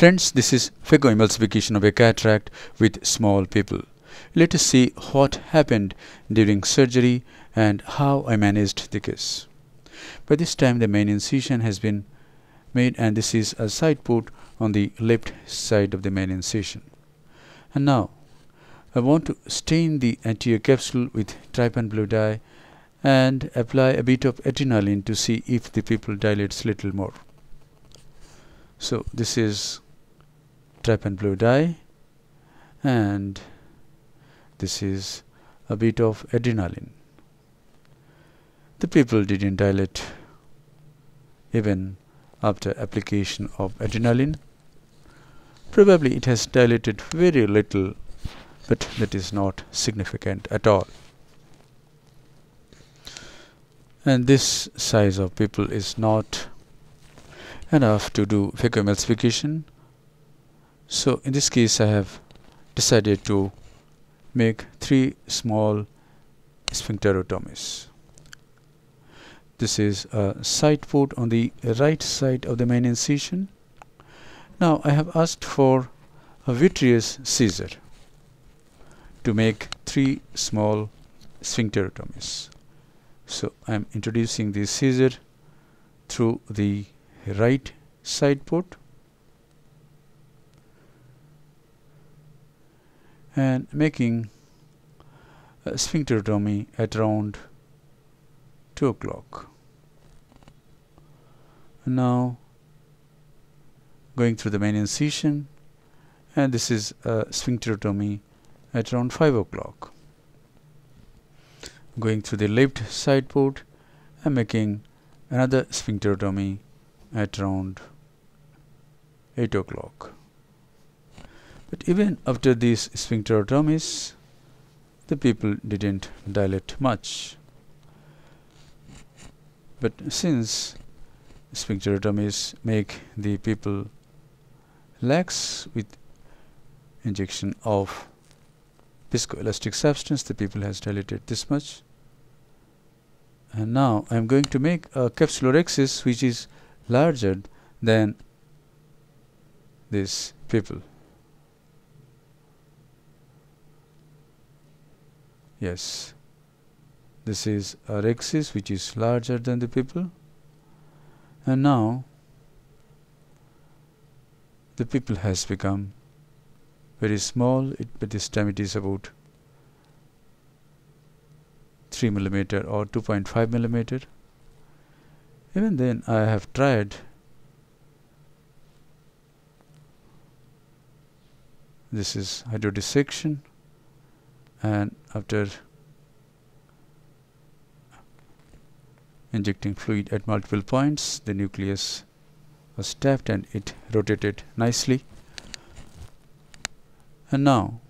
Friends, this is Phaco emulsification of a cataract with small pupil. Let us see what happened during surgery and how I managed the case. By this time the main incision has been made, and this is a side port on the left side of the main incision. And now I want to stain the anterior capsule with trypan blue dye and apply a bit of adrenaline to see if the pupil dilates little more. So this is trypan blue dye and this is a bit of adrenaline. The pupil didn't dilate even after application of adrenaline. Probably it has dilated very little, but that is not significant at all. And this size of pupil is not enough to do Phaco emulsification. So in this case I have decided to make 3 small sphincterotomies. This is a side port on the right side of the main incision. Now I have asked for a vitreous scissor to make 3 small sphincterotomies. So I am introducing the scissor through the right side port and making a sphincterotomy at around 2 o'clock. Now going through the main incision, and this is a sphincterotomy at around 5 o'clock. Going through the left side port and making another sphincterotomy at around 8 o'clock. But even after these sphincterotomies, the pupil didn't dilate much. But since sphincterotomies make the pupil lax with injection of viscoelastic substance, the pupil has dilated this much. And now I am going to make a capsulorhexis which is larger than this pupil. Yes, this is a rhexis which is larger than the pupil, and now the pupil has become very small. By this time it is about 3 mm or 2.5 mm. Even then I have tried this is hydrodissection, and after injecting fluid at multiple points, the nucleus was tapped and it rotated nicely. And now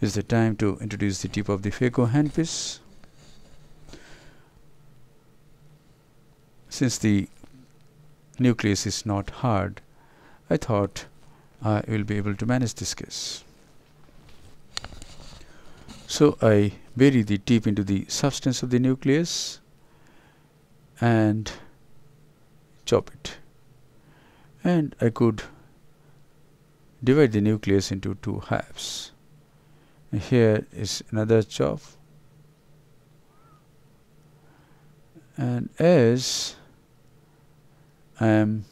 is the time to introduce the tip of the Phaco handpiece. Since the nucleus is not hard, I thought I will be able to manage this case. So I bury the tip into the substance of the nucleus and chop it. And I could divide the nucleus into 2 halves. And here is another chop. And as I've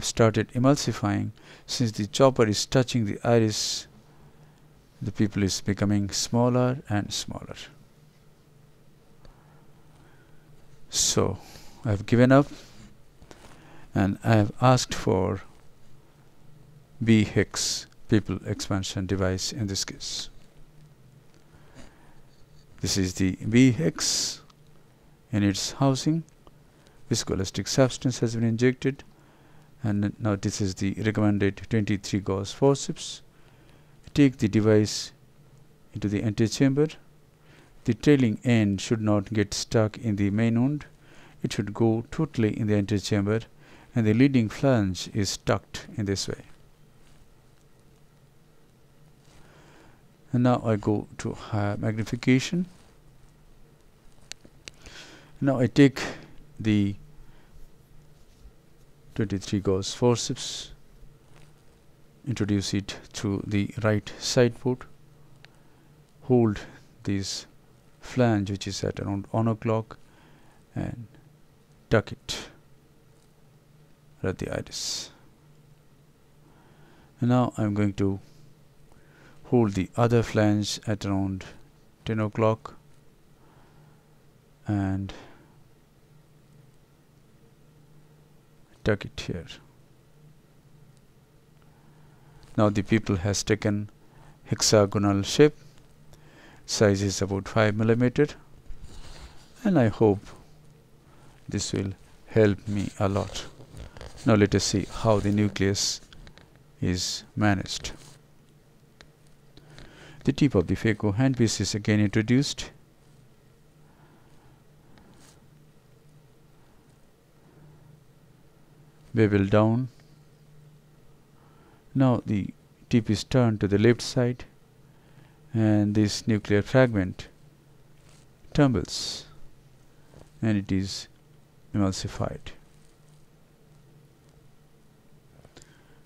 started emulsifying, since the chopper is touching the iris, the pupil is becoming smaller and smaller. So I have given up and I have asked for B-hex pupil expansion device in this case. This is the B-hex. In its housing, viscoelastic substance has been injected, and now this is the recommended 23 gauge forceps. Take the device into the antechamber. The trailing end should not get stuck in the main wound. It should go totally in the antechamber, and the leading flange is tucked in this way. And now I go to higher magnification. Now I take the 23 gauge forceps, introduce it through the right side port, hold this flange which is at around 1 o'clock and tuck it at the iris. And now I'm going to hold the other flange at around 10 o'clock and tuck it here. Now the pupil has taken hexagonal shape, size is about 5 mm, and I hope this will help me a lot. Now let us see how the nucleus is managed. The tip of the Phaco handpiece is again introduced. Bevel down. Now the tip is turned to the left side and this nuclear fragment tumbles and it is emulsified.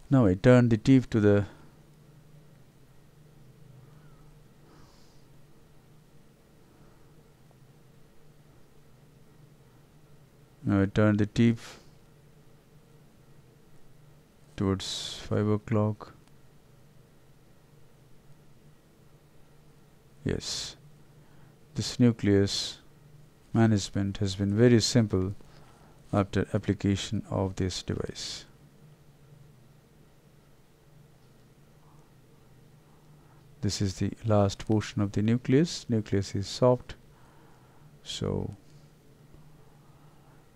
Now I turn the tip to the tip towards 5 o'clock. Yes, this nucleus management has been very simple after application of this device. This is the last portion of the nucleus. Nucleus is soft,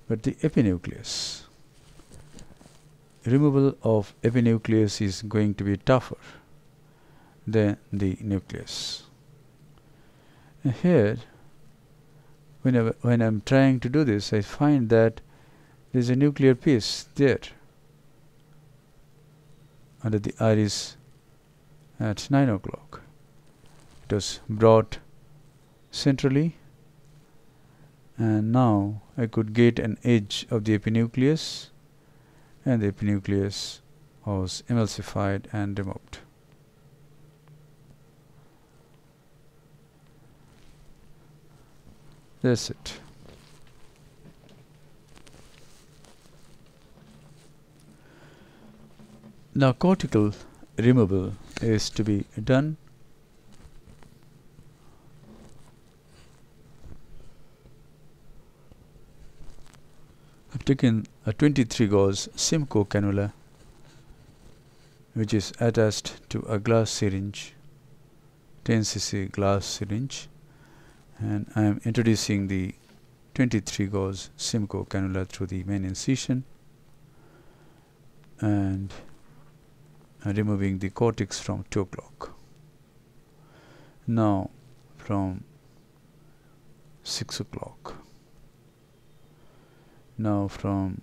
but the epinucleus, removal of epinucleus is going to be tougher than the nucleus. And here, when I'm trying to do this, I find that there's a nuclear piece there under the iris at 9 o'clock. It was brought centrally, and now I could get an edge of the epinucleus, and the epinucleus was emulsified and removed. That's it. Now cortical removal is to be done. I've taken a 23 gauge Simcoe cannula which is attached to a glass syringe, 10 cc glass syringe, and I am introducing the 23 gauge Simcoe cannula through the main incision and removing the cortex from 2 o'clock. Now from 6 o'clock. Now from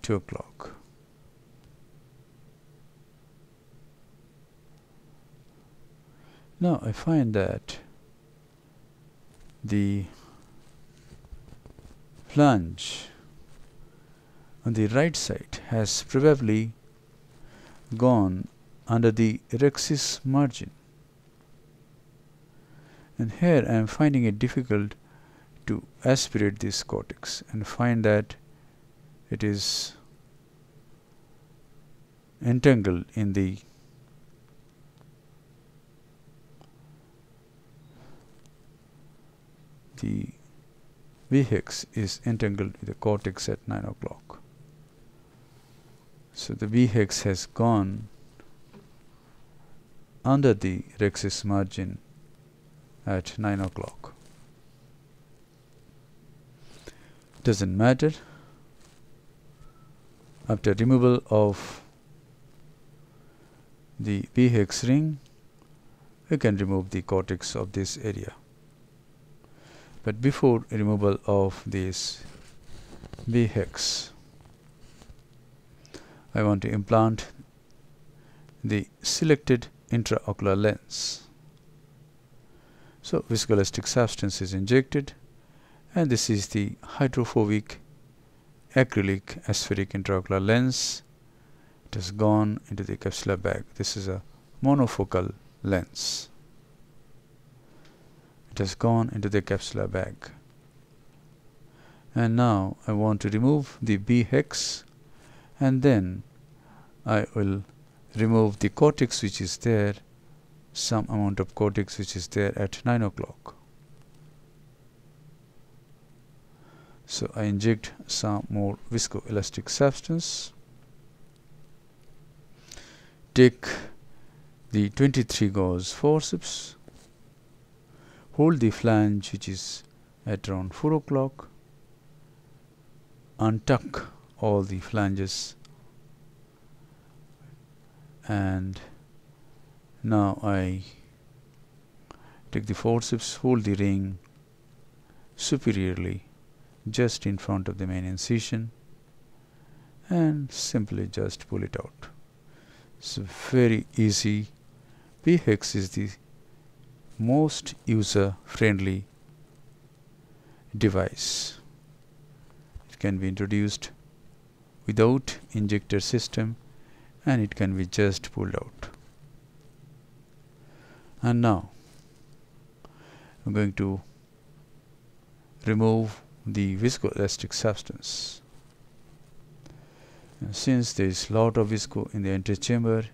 2 o'clock. Now I find that the flange on the right side has probably gone under the rhexis margin, and here I am finding it difficult to aspirate this cortex and find that it is entangled in the V-hex is entangled with the cortex at 9 o'clock. So the V-hex has gone under the rhexis margin at 9 o'clock. Doesn't matter. After removal of the V-hex ring, we can remove the cortex of this area. But before removal of this V-hex, I want to implant the selected intraocular lens. So viscoelastic substance is injected, and this is the hydrophobic acrylic aspheric intraocular lens. It has gone into the capsular bag. This is a monofocal lens. It has gone into the capsular bag. And now I want to remove the B hex, and then I will remove the cortex which is there, some amount of cortex which is there at 9 o'clock. So I inject some more viscoelastic substance. Take the 23 gauge forceps. Hold the flange which is at around 4 o'clock. Untuck all the flanges. And now I take the forceps, hold the ring superiorly just in front of the main incision, and simply just pull it out. It's very easy. B-hex is the most user-friendly device. It can be introduced without injector system, and it can be just pulled out. And now I'm going to remove the viscoelastic substance. And since there is lot of visco in the anterior chamber,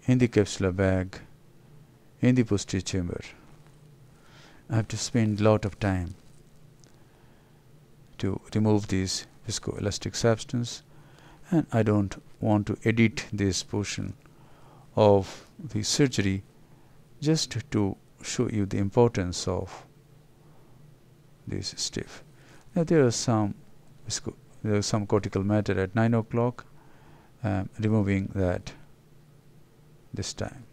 in the capsular bag, in the posterior chamber, I have to spend lot of time to remove this viscoelastic substance, and I don't want to edit this portion of the surgery, just to show you the importance of this stiff. Now there is some cortical matter at 9 o'clock. Removing that this time.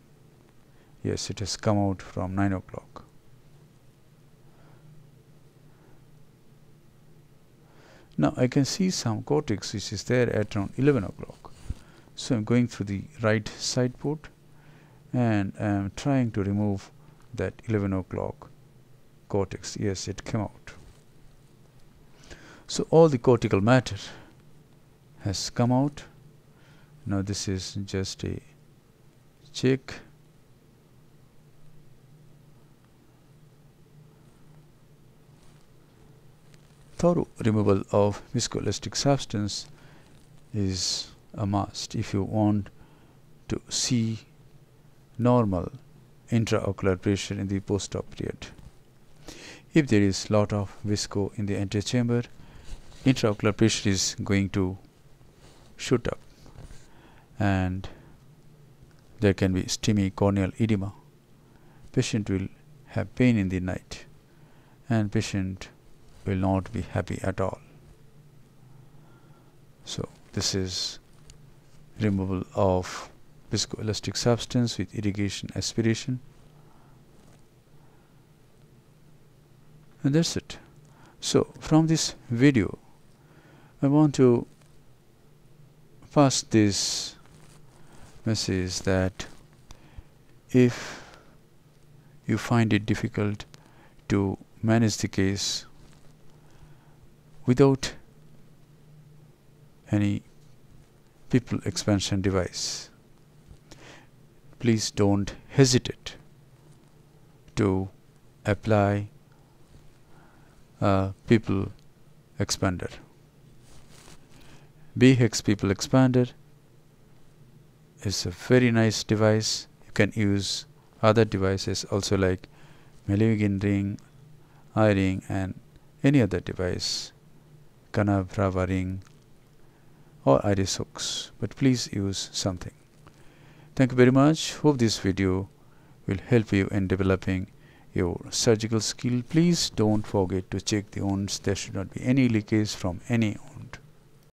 Yes, it has come out from 9 o'clock. Now I can see some cortex which is there at around 11 o'clock. So I'm going through the right side port, and I'm trying to remove that 11 o'clock cortex. Yes, it came out. So all the cortical matter has come out. Now this is just a check. Thorough removal of viscoelastic substance is a must if you want to see normal intraocular pressure in the post-op period. If there is lot of visco in the anterior chamber, intraocular pressure is going to shoot up, and there can be STEMI corneal edema. Patient will have pain in the night, and patient will not be happy at all. So this is removal of viscoelastic substance with irrigation aspiration, and that's it. So from this video I want to pass this message that if you find it difficult to manage the case without any pupil expansion device, please don't hesitate to apply a pupil expander. B-hex pupil expander is a very nice device. You can use other devices also, like Melvin ring, eye ring, and any other device, Canabrava ring or iris hooks, but please use something. Thank you very much. Hope this video will help you in developing your surgical skill. Please don't forget to check the wounds. There should not be any leakage from any wound.